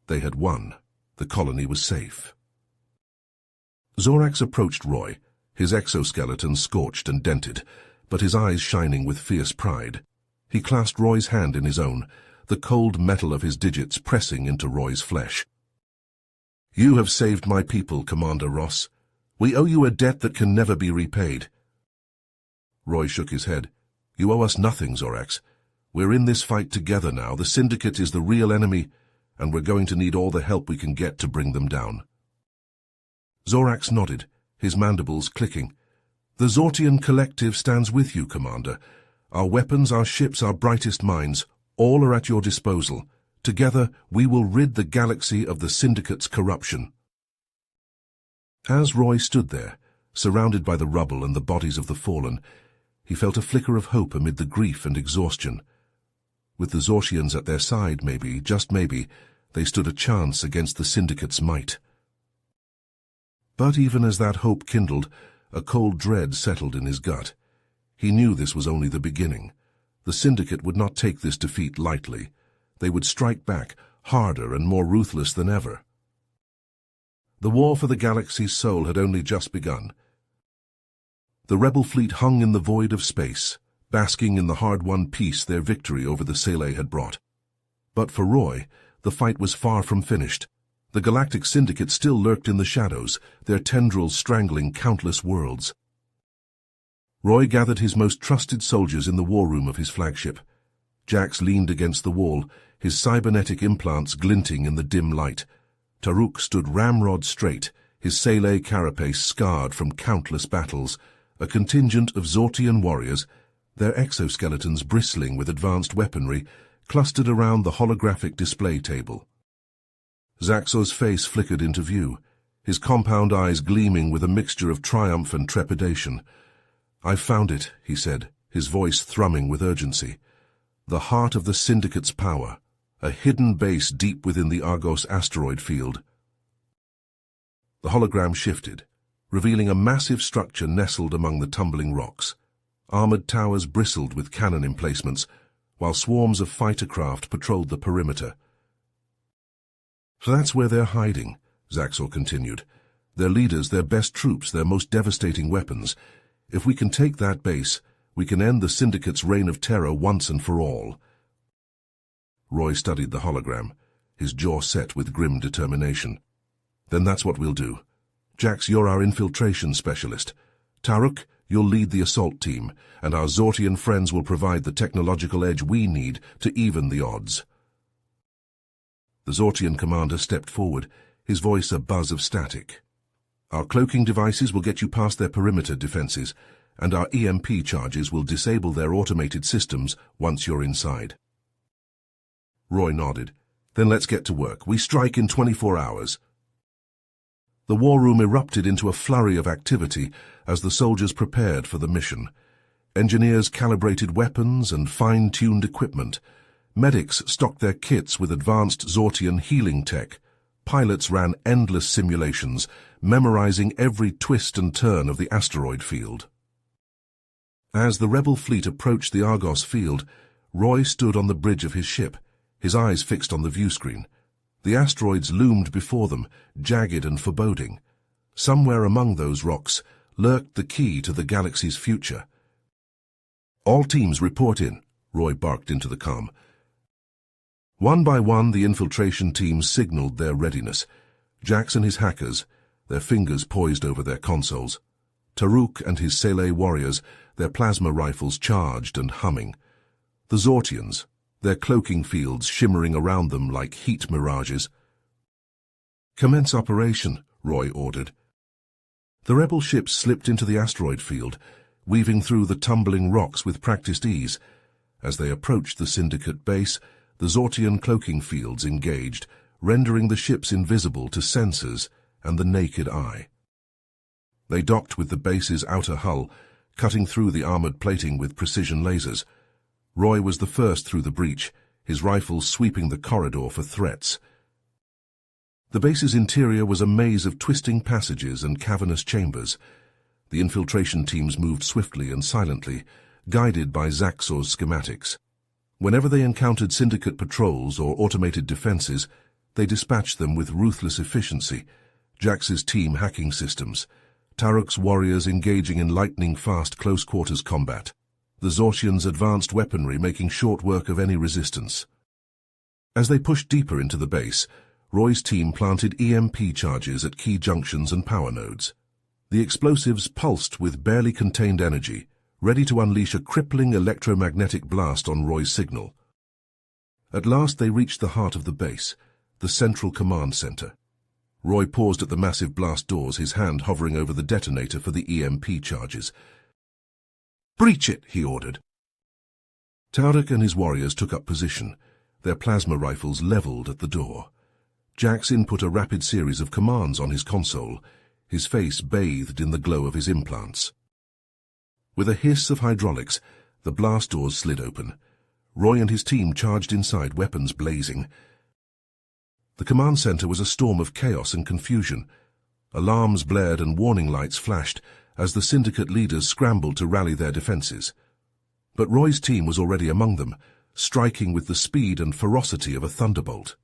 They had won. The colony was safe. Zorax approached Roy, his exoskeleton scorched and dented, but his eyes shining with fierce pride. He clasped Roy's hand in his own, the cold metal of his digits pressing into Roy's flesh. "You have saved my people, Commander Ross. We owe you a debt that can never be repaid." Roy shook his head. "You owe us nothing, Zorax. We're in this fight together now. The Syndicate is the real enemy, and we're going to need all the help we can get to bring them down." Zorax nodded, his mandibles clicking. The Zortian Collective stands with you, Commander. Our weapons, our ships, our brightest minds, all are at your disposal. Together, we will rid the galaxy of the Syndicate's corruption. As Roy stood there, surrounded by the rubble and the bodies of the fallen, he felt a flicker of hope amid the grief and exhaustion. With the Zortians at their side, maybe, just maybe, they stood a chance against the Syndicate's might. But even as that hope kindled, a cold dread settled in his gut. He knew this was only the beginning. The Syndicate would not take this defeat lightly. They would strike back, harder and more ruthless than ever. The war for the galaxy's soul had only just begun. The rebel fleet hung in the void of space, basking in the hard-won peace their victory over the Sele had brought. But for Roy, the fight was far from finished. The Galactic Syndicate still lurked in the shadows, their tendrils strangling countless worlds. Roy gathered his most trusted soldiers in the war room of his flagship. Jax leaned against the wall, his cybernetic implants glinting in the dim light. Taruk stood ramrod straight, his Sele carapace scarred from countless battles. A contingent of Zortian warriors, their exoskeletons bristling with advanced weaponry, clustered around the holographic display table. Zaxor's face flickered into view, his compound eyes gleaming with a mixture of triumph and trepidation. "I've found it," he said, his voice thrumming with urgency. "The heart of the Syndicate's power, a hidden base deep within the Argos asteroid field." The hologram shifted, revealing a massive structure nestled among the tumbling rocks. Armored towers bristled with cannon emplacements, while swarms of fighter craft patrolled the perimeter. "So that's where they're hiding," Zaxor continued. "Their leaders, their best troops, their most devastating weapons. If we can take that base, we can end the Syndicate's reign of terror once and for all." Roy studied the hologram, his jaw set with grim determination. "Then that's what we'll do. Jax, you're our infiltration specialist. Taruk, you'll lead the assault team, and our Zortian friends will provide the technological edge we need to even the odds." The Zortian commander stepped forward, his voice a buzz of static. "Our cloaking devices will get you past their perimeter defenses, and our EMP charges will disable their automated systems once you're inside." Roy nodded. "Then let's get to work. We strike in 24 hours. The war room erupted into a flurry of activity as the soldiers prepared for the mission. Engineers calibrated weapons and fine-tuned equipment. Medics stocked their kits with advanced Zortian healing tech. Pilots ran endless simulations, memorizing every twist and turn of the asteroid field. As the rebel fleet approached the Argos field, Roy stood on the bridge of his ship, his eyes fixed on the viewscreen. The asteroids loomed before them, jagged and foreboding. Somewhere among those rocks lurked the key to the galaxy's future. "All teams report in," Roy barked into the comm. One by one, the infiltration teams signaled their readiness. Jax and his hackers, their fingers poised over their consoles. Taruk and his Sele warriors, their plasma rifles charged and humming. The Zortians, their cloaking fields shimmering around them like heat mirages. "Commence operation," Roy ordered. The rebel ships slipped into the asteroid field, weaving through the tumbling rocks with practiced ease. As they approached the Syndicate base, the Zortian cloaking fields engaged, rendering the ships invisible to sensors and the naked eye. They docked with the base's outer hull, cutting through the armored plating with precision lasers. Roy was the first through the breach, his rifles sweeping the corridor for threats. The base's interior was a maze of twisting passages and cavernous chambers. The infiltration teams moved swiftly and silently, guided by Zaxor's schematics. Whenever they encountered Syndicate patrols or automated defenses, they dispatched them with ruthless efficiency. Jax's team hacking systems, Taruk's warriors engaging in lightning-fast close-quarters combat, the Zortians' advanced weaponry making short work of any resistance. As they pushed deeper into the base, Roy's team planted EMP charges at key junctions and power nodes. The explosives pulsed with barely contained energy, ready to unleash a crippling electromagnetic blast on Roy's signal. At last they reached the heart of the base, the central command center. Roy paused at the massive blast doors, his hand hovering over the detonator for the EMP charges. "Breach it," he ordered. Tarek and his warriors took up position, their plasma rifles leveled at the door. Jax input a rapid series of commands on his console, his face bathed in the glow of his implants. With a hiss of hydraulics, the blast doors slid open. Roy and his team charged inside, weapons blazing. The command center was a storm of chaos and confusion. Alarms blared and warning lights flashed as the syndicate leaders scrambled to rally their defenses. But Roy's team was already among them, striking with the speed and ferocity of a thunderbolt.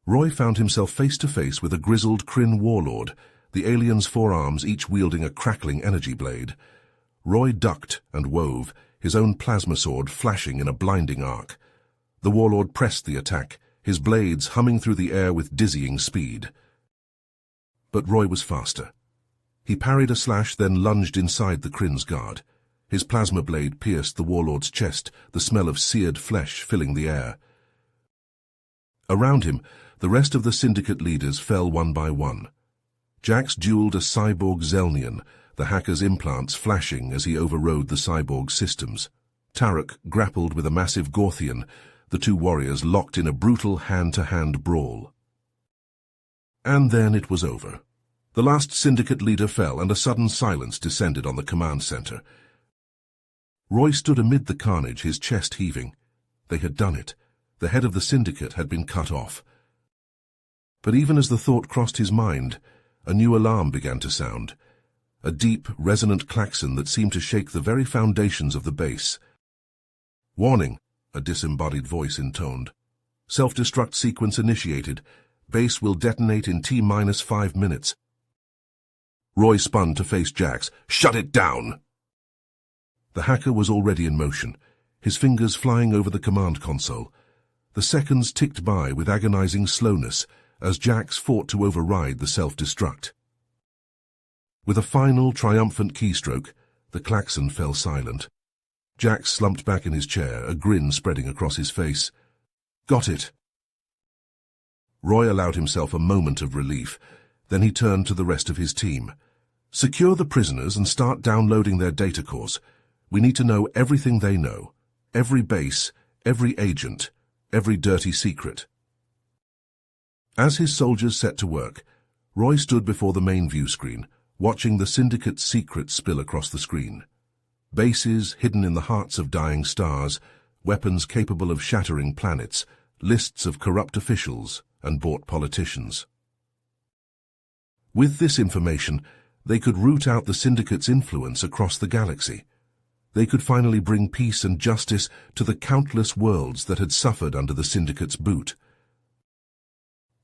Roy found himself face to face with a grizzled Kryn warlord, the alien's forearms each wielding a crackling energy blade. Roy ducked and wove, his own plasma sword flashing in a blinding arc. The warlord pressed the attack, his blades humming through the air with dizzying speed. But Roy was faster. He parried a slash, then lunged inside the Kryn's guard. His plasma blade pierced the warlord's chest, the smell of seared flesh filling the air. Around him, the rest of the syndicate leaders fell one by one. Jax dueled a cyborg Zelnian, the hacker's implants flashing as he overrode the cyborg's systems. Tarek grappled with a massive Gorthian, the two warriors locked in a brutal hand-to-hand brawl. And then it was over. The last syndicate leader fell, and a sudden silence descended on the command center. Roy stood amid the carnage, his chest heaving. They had done it. The head of the syndicate had been cut off. But even as the thought crossed his mind, a new alarm began to sound. A deep, resonant klaxon that seemed to shake the very foundations of the base. "Warning," a disembodied voice intoned. "Self-destruct sequence initiated. Base will detonate in T-5 minutes." Roy spun to face Jax. "Shut it down!" The hacker was already in motion, his fingers flying over the command console. The seconds ticked by with agonizing slowness as Jax fought to override the self-destruct. With a final, triumphant keystroke, the klaxon fell silent. Jax slumped back in his chair, a grin spreading across his face. "Got it." Roy allowed himself a moment of relief. Then he turned to the rest of his team. "Secure the prisoners and start downloading their data cores. We need to know everything they know. Every base, every agent, every dirty secret." As his soldiers set to work, Roy stood before the main view screen, watching the syndicate's secrets spill across the screen. Bases hidden in the hearts of dying stars, weapons capable of shattering planets, lists of corrupt officials and bought politicians. With this information, they could root out the syndicate's influence across the galaxy. They could finally bring peace and justice to the countless worlds that had suffered under the syndicate's boot.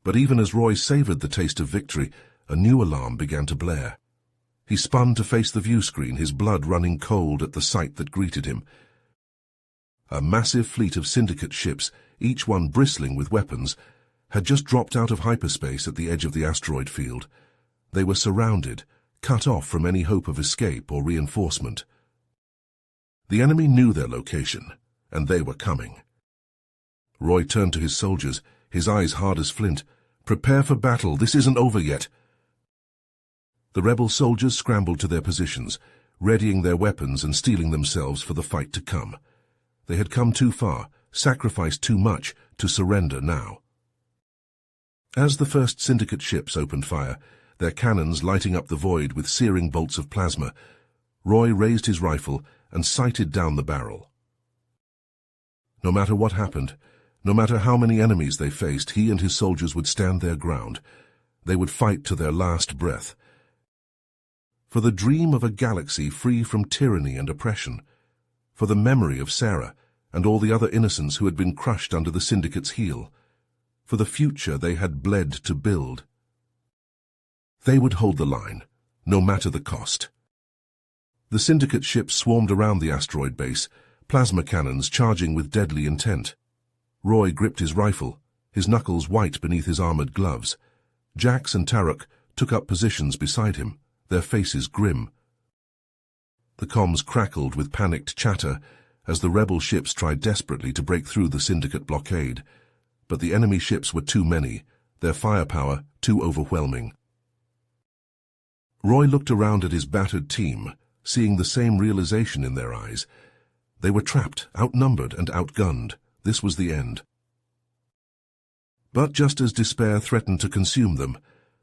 But even as Roy savored the taste of victory, a new alarm began to blare. He spun to face the view screen, his blood running cold at the sight that greeted him. A massive fleet of syndicate ships, each one bristling with weapons, had just dropped out of hyperspace at the edge of the asteroid field. They were surrounded, cut off from any hope of escape or reinforcement. The enemy knew their location, and they were coming. Roy turned to his soldiers, his eyes hard as flint. "Prepare for battle, this isn't over yet." The rebel soldiers scrambled to their positions, readying their weapons and steeling themselves for the fight to come. They had come too far, sacrificed too much, to surrender now. As the first syndicate ships opened fire, their cannons lighting up the void with searing bolts of plasma, Roy raised his rifle and sighted down the barrel. No matter what happened, no matter how many enemies they faced, he and his soldiers would stand their ground. They would fight to their last breath. For the dream of a galaxy free from tyranny and oppression. For the memory of Sarah and all the other innocents who had been crushed under the syndicate's heel. For the future they had bled to build. They would hold the line, no matter the cost. The syndicate ships swarmed around the asteroid base, plasma cannons charging with deadly intent. Roy gripped his rifle, his knuckles white beneath his armored gloves. Jax and Tarek took up positions beside him, their faces grim. The comms crackled with panicked chatter as the rebel ships tried desperately to break through the syndicate blockade. But the enemy ships were too many, their firepower too overwhelming. Roy looked around at his battered team, seeing the same realization in their eyes. They were trapped, outnumbered, and outgunned. This was the end. But just as despair threatened to consume them,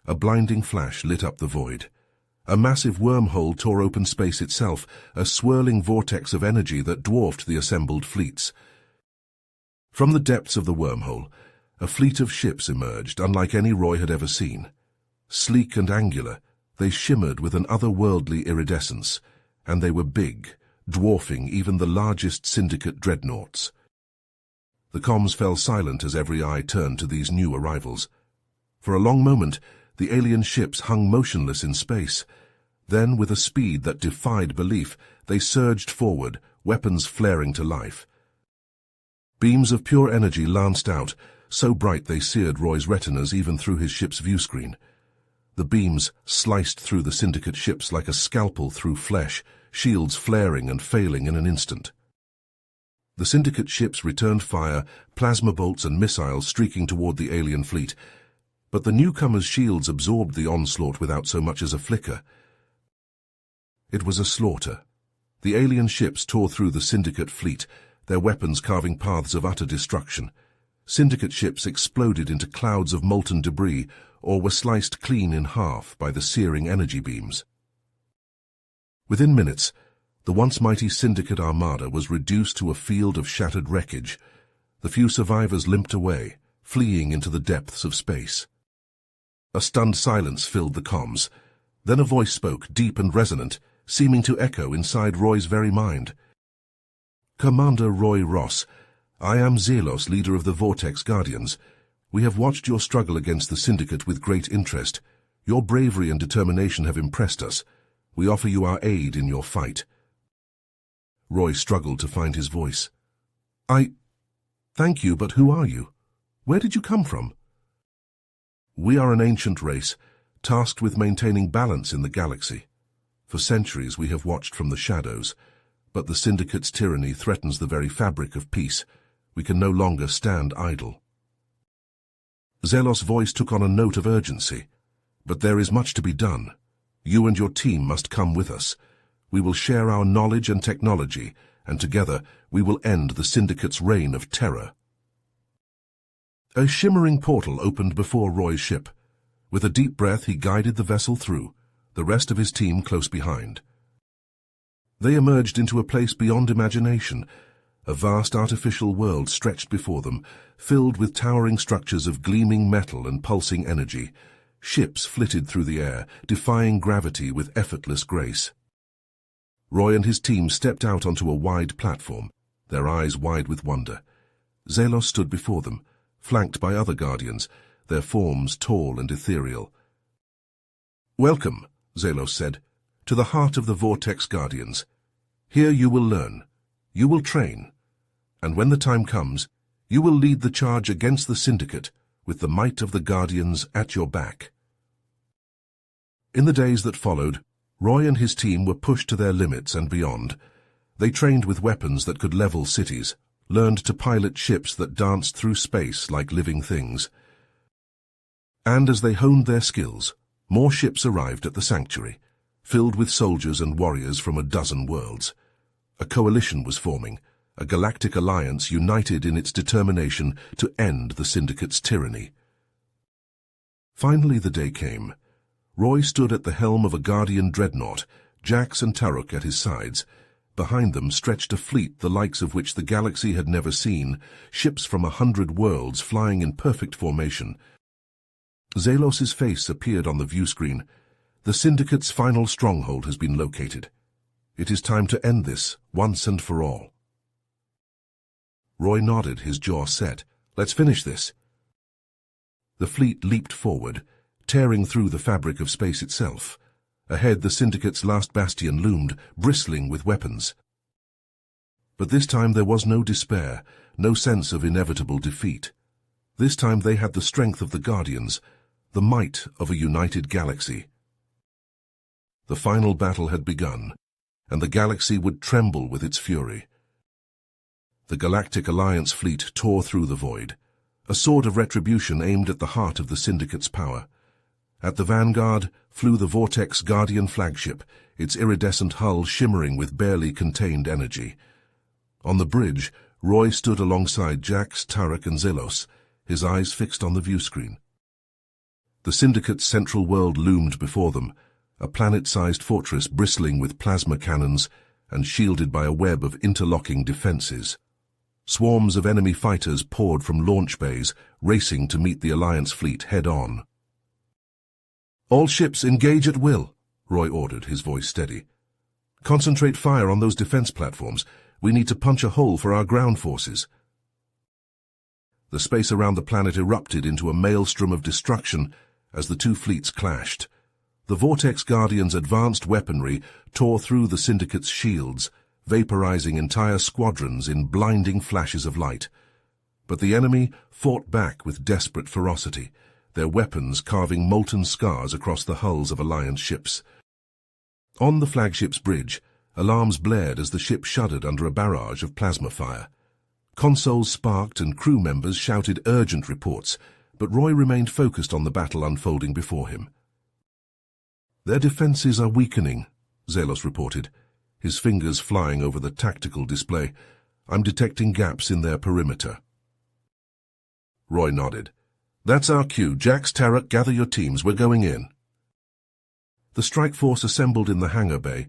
a blinding flash lit up the void. A massive wormhole tore open space itself, a swirling vortex of energy that dwarfed the assembled fleets. From the depths of the wormhole, a fleet of ships emerged, unlike any Roy had ever seen. Sleek and angular, they shimmered with an otherworldly iridescence, and they were big, dwarfing even the largest Syndicate dreadnoughts. The comms fell silent as every eye turned to these new arrivals. For a long moment, the alien ships hung motionless in space. Then, with a speed that defied belief, they surged forward, weapons flaring to life. Beams of pure energy lanced out, so bright they seared Roy's retinas even through his ship's viewscreen. The beams sliced through the Syndicate ships like a scalpel through flesh, shields flaring and failing in an instant. The Syndicate ships returned fire, plasma bolts and missiles streaking toward the alien fleet, but the newcomers' shields absorbed the onslaught without so much as a flicker. It was a slaughter. The alien ships tore through the Syndicate fleet, their weapons carving paths of utter destruction. Syndicate ships exploded into clouds of molten debris or were sliced clean in half by the searing energy beams. Within minutes, the once mighty Syndicate armada was reduced to a field of shattered wreckage. The few survivors limped away, fleeing into the depths of space. A stunned silence filled the comms. Then a voice spoke, deep and resonant, seeming to echo inside Roy's very mind. "Commander Roy Ross, I am Zelos, leader of the Vortex Guardians. We have watched your struggle against the Syndicate with great interest. Your bravery and determination have impressed us. We offer you our aid in your fight." Roy struggled to find his voice. Thank you, but who are you? Where did you come from?" "We are an ancient race, tasked with maintaining balance in the galaxy. For centuries we have watched from the shadows, but the Syndicate's tyranny threatens the very fabric of peace. We can no longer stand idle." Zelos' voice took on a note of urgency. "But there is much to be done. You and your team must come with us. We will share our knowledge and technology, and together we will end the Syndicate's reign of terror." A shimmering portal opened before Roy's ship. With a deep breath, he guided the vessel through, the rest of his team close behind. They emerged into a place beyond imagination. A vast artificial world stretched before them, filled with towering structures of gleaming metal and pulsing energy. Ships flitted through the air, defying gravity with effortless grace. Roy and his team stepped out onto a wide platform, their eyes wide with wonder. Zelos stood before them, flanked by other Guardians, their forms tall and ethereal. "Welcome," Zelos said, "to the heart of the Vortex Guardians. Here you will learn, you will train, and when the time comes, you will lead the charge against the Syndicate with the might of the Guardians at your back." In the days that followed, Roy and his team were pushed to their limits and beyond. They trained with weapons that could level cities, learned to pilot ships that danced through space like living things. And as they honed their skills, more ships arrived at the sanctuary, filled with soldiers and warriors from a dozen worlds. A coalition was forming, a galactic alliance united in its determination to end the Syndicate's tyranny. Finally the day came. Roy stood at the helm of a Guardian dreadnought, Jax and Taruk at his sides. Behind them stretched a fleet the likes of which the galaxy had never seen, ships from 100 worlds flying in perfect formation. Zelos's face appeared on the viewscreen. "The Syndicate's final stronghold has been located. It is time to end this, once and for all." Roy nodded, his jaw set. "Let's finish this." The fleet leaped forward, tearing through the fabric of space itself. Ahead, the Syndicate's last bastion loomed, bristling with weapons. But this time there was no despair, no sense of inevitable defeat. This time they had the strength of the Guardians, the might of a united galaxy. The final battle had begun, and the galaxy would tremble with its fury. The Galactic Alliance fleet tore through the void, a sword of retribution aimed at the heart of the Syndicate's power. At the vanguard flew the Vortex Guardian flagship, its iridescent hull shimmering with barely contained energy. On the bridge, Roy stood alongside Jax, Tarek, and Zelos, his eyes fixed on the viewscreen. The Syndicate's central world loomed before them, a planet-sized fortress bristling with plasma cannons and shielded by a web of interlocking defenses. Swarms of enemy fighters poured from launch bays, racing to meet the Alliance fleet head-on. "All ships engage at will," Roy ordered, his voice steady. "Concentrate fire on those defense platforms. We need to punch a hole for our ground forces." The space around the planet erupted into a maelstrom of destruction as the two fleets clashed. The Vortex Guardians' advanced weaponry tore through the Syndicate's shields, vaporizing entire squadrons in blinding flashes of light. But the enemy fought back with desperate ferocity, their weapons carving molten scars across the hulls of Alliance ships. On the flagship's bridge, alarms blared as the ship shuddered under a barrage of plasma fire. Consoles sparked and crew members shouted urgent reports, but Roy remained focused on the battle unfolding before him. "Their defenses are weakening," Zelos reported, his fingers flying over the tactical display. "I'm detecting gaps in their perimeter." Roy nodded. "That's our cue. Jax, Tarek, gather your teams. We're going in." The strike force assembled in the hangar bay,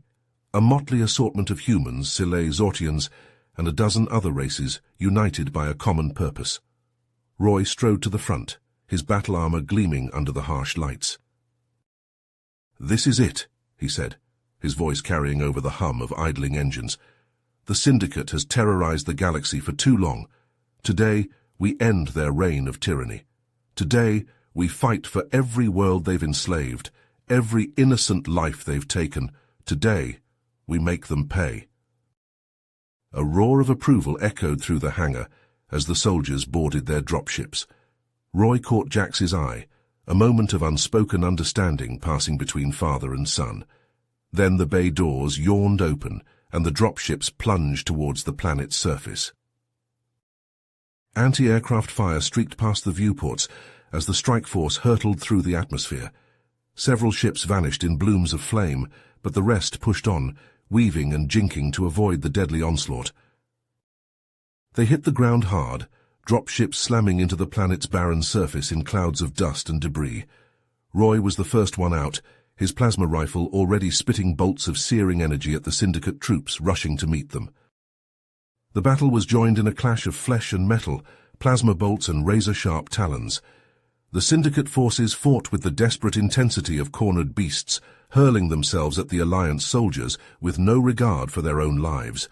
a motley assortment of humans, Silay Zortians, and a dozen other races, united by a common purpose. Roy strode to the front, his battle armor gleaming under the harsh lights. "This is it," he said, his voice carrying over the hum of idling engines. "The Syndicate has terrorized the galaxy for too long. Today, we end their reign of tyranny. Today, we fight for every world they've enslaved, every innocent life they've taken. Today, we make them pay." A roar of approval echoed through the hangar as the soldiers boarded their dropships. Roy caught Jax's eye, a moment of unspoken understanding passing between father and son. Then the bay doors yawned open and the dropships plunged towards the planet's surface. Anti-aircraft fire streaked past the viewports as the strike force hurtled through the atmosphere. Several ships vanished in blooms of flame, but the rest pushed on, weaving and jinking to avoid the deadly onslaught. They hit the ground hard, dropships slamming into the planet's barren surface in clouds of dust and debris. Roy was the first one out, his plasma rifle already spitting bolts of searing energy at the Syndicate troops rushing to meet them. The battle was joined in a clash of flesh and metal, plasma bolts and razor-sharp talons. The Syndicate forces fought with the desperate intensity of cornered beasts, hurling themselves at the Alliance soldiers with no regard for their own lives.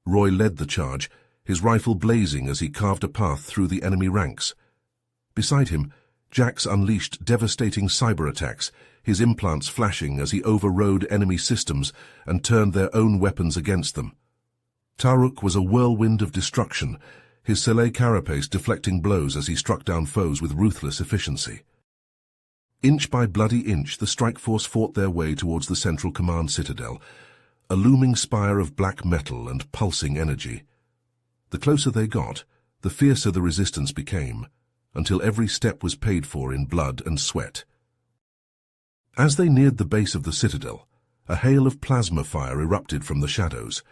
Roy led the charge, his rifle blazing as he carved a path through the enemy ranks. Beside him, Jax unleashed devastating cyber attacks, his implants flashing as he overrode enemy systems and turned their own weapons against them. Tarek was a whirlwind of destruction, his Silay carapace deflecting blows as he struck down foes with ruthless efficiency. Inch by bloody inch, the strike force fought their way towards the Central Command Citadel, a looming spire of black metal and pulsing energy. The closer they got, the fiercer the resistance became, until every step was paid for in blood and sweat. As they neared the base of the Citadel, a hail of plasma fire erupted from the shadows.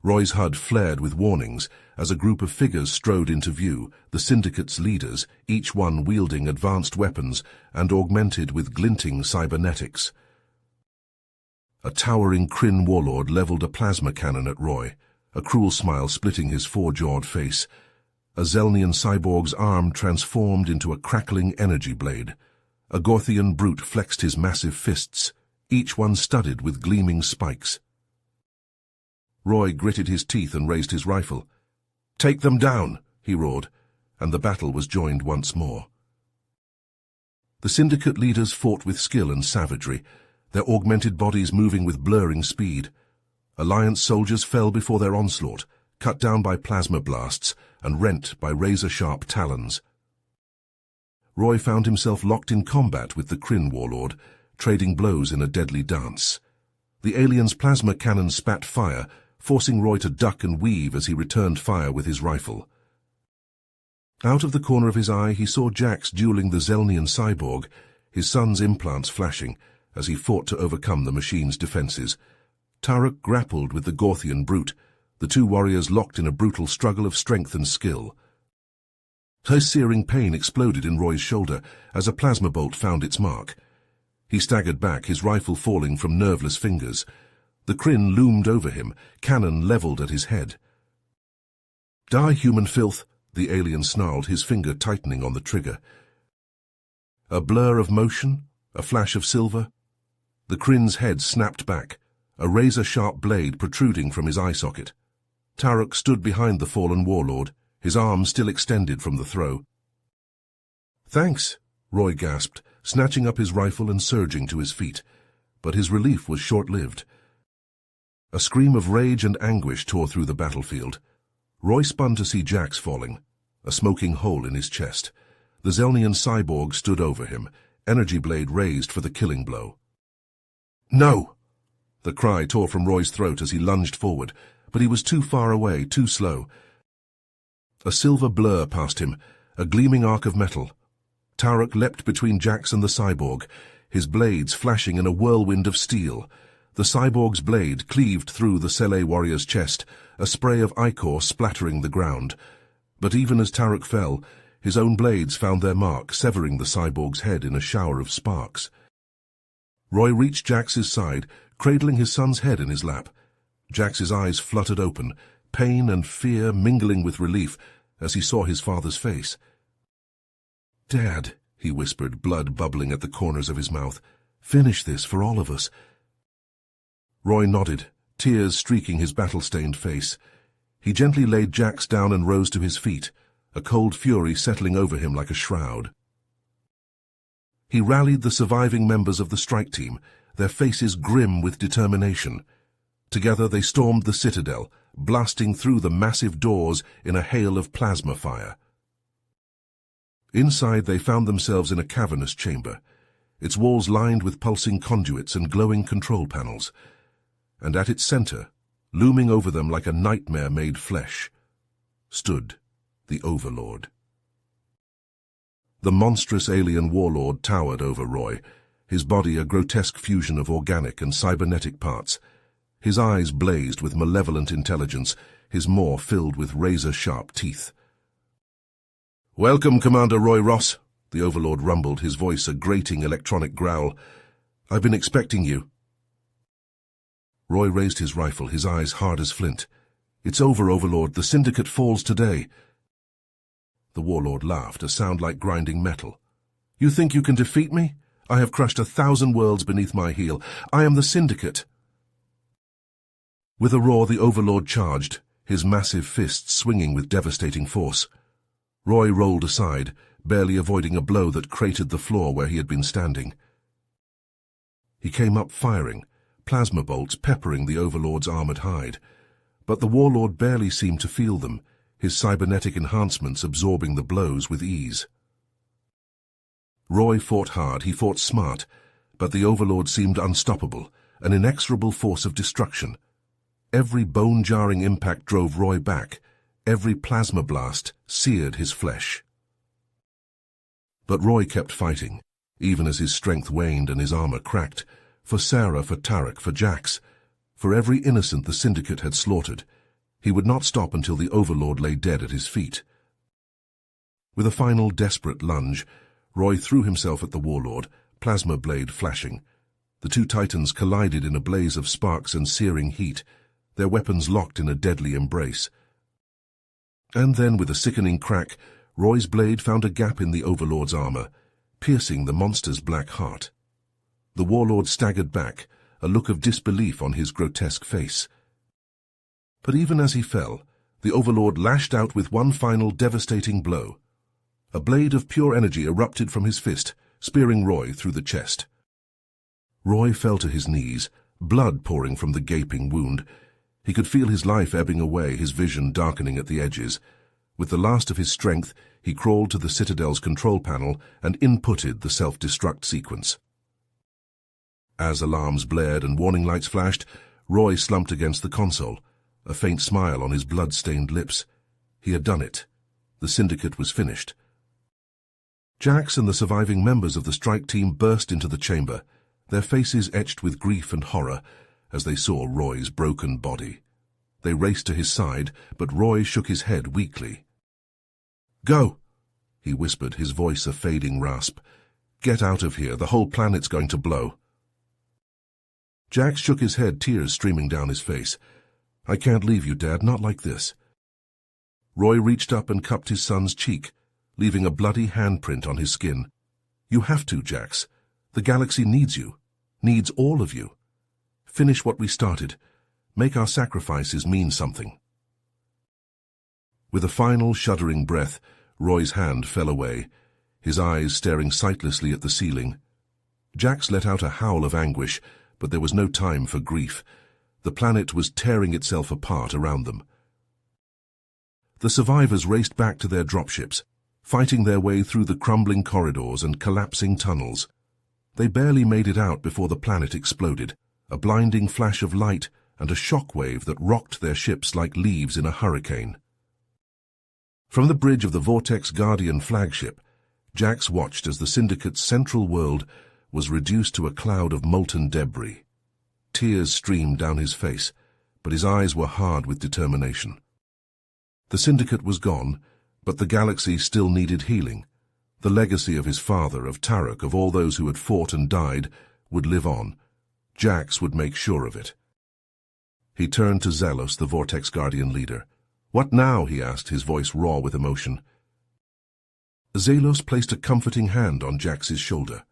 Roy's HUD flared with warnings as a group of figures strode into view, the Syndicate's leaders, each one wielding advanced weapons and augmented with glinting cybernetics. A towering Kryn warlord leveled a plasma cannon at Roy, a cruel smile splitting his four-jawed face. A Zelnian cyborg's arm transformed into a crackling energy blade. A Gorthian brute flexed his massive fists, each one studded with gleaming spikes. Roy gritted his teeth and raised his rifle. "Take them down," he roared, and the battle was joined once more. The Syndicate leaders fought with skill and savagery, their augmented bodies moving with blurring speed. Alliance soldiers fell before their onslaught, cut down by plasma blasts and rent by razor-sharp talons. Roy found himself locked in combat with the Kryn warlord, trading blows in a deadly dance. The alien's plasma cannon spat fire, forcing Roy to duck and weave as he returned fire with his rifle. Out of the corner of his eye, he saw Jax dueling the Zelnian cyborg, his son's implants flashing, as he fought to overcome the machine's defenses. Tarek grappled with the Gorthian brute, the two warriors locked in a brutal struggle of strength and skill. Her searing pain exploded in Roy's shoulder as a plasma bolt found its mark. He staggered back, his rifle falling from nerveless fingers. The Kryn loomed over him, cannon leveled at his head. "Die, human filth," the alien snarled, his finger tightening on the trigger. A blur of motion, a flash of silver. The Kryn's head snapped back, a razor-sharp blade protruding from his eye socket. Tarek stood behind the fallen warlord, his arm still extended from the throw. "Thanks," Roy gasped, snatching up his rifle and surging to his feet. But his relief was short-lived. A scream of rage and anguish tore through the battlefield. Roy spun to see Jax falling, a smoking hole in his chest. The Zelnian cyborg stood over him, energy blade raised for the killing blow. "No!" The cry tore from Roy's throat as he lunged forward, but he was too far away, too slow. A silver blur passed him, a gleaming arc of metal. Tarek leapt between Jax and the cyborg, his blades flashing in a whirlwind of steel. The cyborg's blade cleaved through the Sele warrior's chest, a spray of ichor splattering the ground. But even as Tarek fell, his own blades found their mark, severing the cyborg's head in a shower of sparks. Roy reached Jax's side, cradling his son's head in his lap. Jax's eyes fluttered open, pain and fear mingling with relief as he saw his father's face. "Dad," he whispered, blood bubbling at the corners of his mouth. "Finish this for all of us." Roy nodded, tears streaking his battle-stained face. He gently laid Jax down and rose to his feet, a cold fury settling over him like a shroud. He rallied the surviving members of the strike team, their faces grim with determination. Together they stormed the citadel, blasting through the massive doors in a hail of plasma fire. Inside they found themselves in a cavernous chamber, its walls lined with pulsing conduits and glowing control panels. And at its center, looming over them like a nightmare made flesh, stood the Overlord. The monstrous alien warlord towered over Roy, his body a grotesque fusion of organic and cybernetic parts. His eyes blazed with malevolent intelligence, his maw filled with razor-sharp teeth. "Welcome, Commander Roy Ross," the Overlord rumbled, his voice a grating electronic growl. "I've been expecting you." Roy raised his rifle, his eyes hard as flint. "It's over, Overlord. The Syndicate falls today." The warlord laughed, a sound like grinding metal. "You think you can defeat me? I have crushed 1,000 worlds beneath my heel. I am the Syndicate." With a roar, the Overlord charged, his massive fists swinging with devastating force. Roy rolled aside, barely avoiding a blow that cratered the floor where he had been standing. He came up firing, plasma bolts peppering the Overlord's armored hide. But the warlord barely seemed to feel them, his cybernetic enhancements absorbing the blows with ease. Roy fought hard, he fought smart, but the Overlord seemed unstoppable, an inexorable force of destruction. Every bone-jarring impact drove Roy back, every plasma blast seared his flesh. But Roy kept fighting, even as his strength waned and his armor cracked, for Sarah, for Tarek, for Jax, for every innocent the Syndicate had slaughtered. He would not stop until the Overlord lay dead at his feet. With a final desperate lunge, Roy threw himself at the warlord, plasma blade flashing. The two titans collided in a blaze of sparks and searing heat, their weapons locked in a deadly embrace. And then, with a sickening crack, Roy's blade found a gap in the Overlord's armor, piercing the monster's black heart. The warlord staggered back, a look of disbelief on his grotesque face. But even as he fell, the Overlord lashed out with one final devastating blow. A blade of pure energy erupted from his fist, spearing Roy through the chest. Roy fell to his knees, blood pouring from the gaping wound. He could feel his life ebbing away, his vision darkening at the edges. With the last of his strength, he crawled to the Citadel's control panel and inputted the self-destruct sequence. As alarms blared and warning lights flashed, Roy slumped against the console, a faint smile on his blood-stained lips. He had done it. The Syndicate was finished. Jax and the surviving members of the strike team burst into the chamber, their faces etched with grief and horror as they saw Roy's broken body. They raced to his side, but Roy shook his head weakly. "Go," he whispered, his voice a fading rasp. "Get out of here, the whole planet's going to blow." Jax shook his head, tears streaming down his face. "I can't leave you, Dad, not like this." Roy reached up and cupped his son's cheek, leaving a bloody handprint on his skin. "You have to, Jax. The galaxy needs you, needs all of you. Finish what we started. Make our sacrifices mean something." With a final shuddering breath, Roy's hand fell away, his eyes staring sightlessly at the ceiling. Jax let out a howl of anguish, but there was no time for grief. The planet was tearing itself apart around them. The survivors raced back to their dropships, fighting their way through the crumbling corridors and collapsing tunnels. They barely made it out before the planet exploded, a blinding flash of light and a shockwave that rocked their ships like leaves in a hurricane. From the bridge of the Vortex Guardian flagship, Jax watched as the Syndicate's central world was reduced to a cloud of molten debris. Tears streamed down his face, but his eyes were hard with determination. The Syndicate was gone, but the galaxy still needed healing. The legacy of his father, of Tarek, of all those who had fought and died, would live on. Jax would make sure of it. He turned to Zelos, the Vortex Guardian leader. "What now?" he asked, his voice raw with emotion. Zelos placed a comforting hand on Jax's shoulder.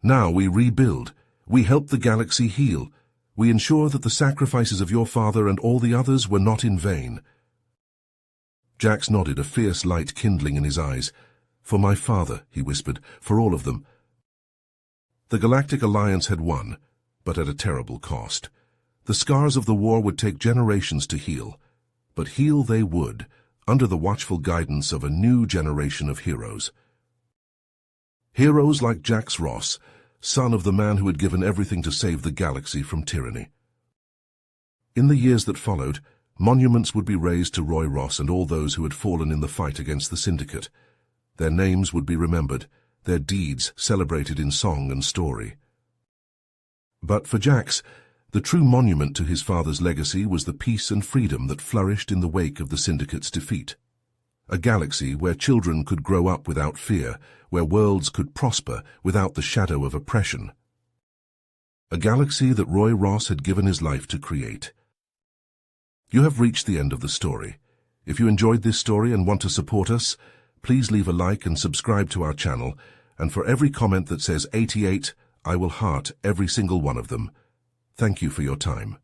"Now we rebuild. We help the galaxy heal. We ensure that the sacrifices of your father and all the others were not in vain." Jax nodded, a fierce light kindling in his eyes. "For my father," he whispered, "for all of them." The Galactic Alliance had won, but at a terrible cost. The scars of the war would take generations to heal, but heal they would, under the watchful guidance of a new generation of heroes. Heroes like Jax Ross, son of the man who had given everything to save the galaxy from tyranny. In the years that followed, monuments would be raised to Roy Ross and all those who had fallen in the fight against the Syndicate. Their names would be remembered, their deeds celebrated in song and story. But for Jax, the true monument to his father's legacy was the peace and freedom that flourished in the wake of the Syndicate's defeat. A galaxy where children could grow up without fear, where worlds could prosper without the shadow of oppression. A galaxy that Roy Ross had given his life to create. You have reached the end of the story. If you enjoyed this story and want to support us, please leave a like and subscribe to our channel, and for every comment that says 88, I will heart every single one of them. Thank you for your time.